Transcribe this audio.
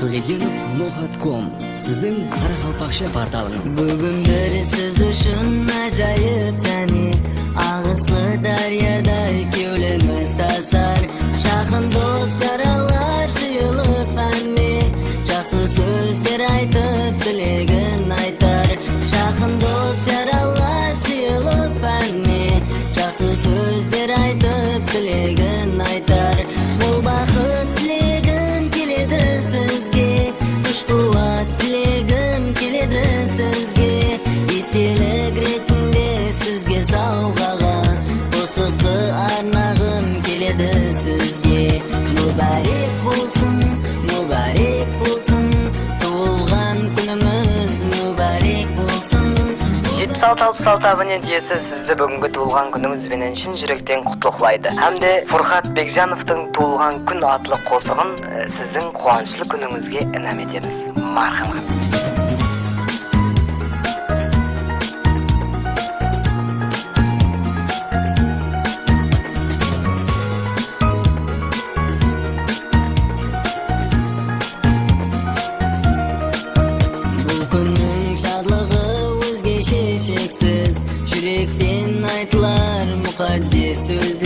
Tolegenov.com sizin Qaraqalpaqsha portalınız. Bugün bir siz üçün acayip seni ağızlı deryada kevlimiz tasar. Şakın dost yaralar jıyılıp emmi жақсы сөздер айтып тілегін айтар. Шақын дос yaralar жıyılıp emmi жақсы сөздер айтып тілегін айтар. Бұл бақыт тілегім келеді сізге, күш қуат тілегім келеді сізге, естелік ретінде сізге сауғаға осықты арнағым келеді сізге. Мүбәрек болсын, мүбәрек болсын, туылған күніңіз мүбәрек болсын. 76-66 абонент иесі сізді бүгінгі туылған күніңізбенен шын жүректен құттықтайды. Әмде Фурхат Бекжановтың туылған күн атлы қосығын сіздің қуанышлы күніңізге інәм етеміз. Мархамат. Шексіз жүректен айтылар мұқаддес сөздер.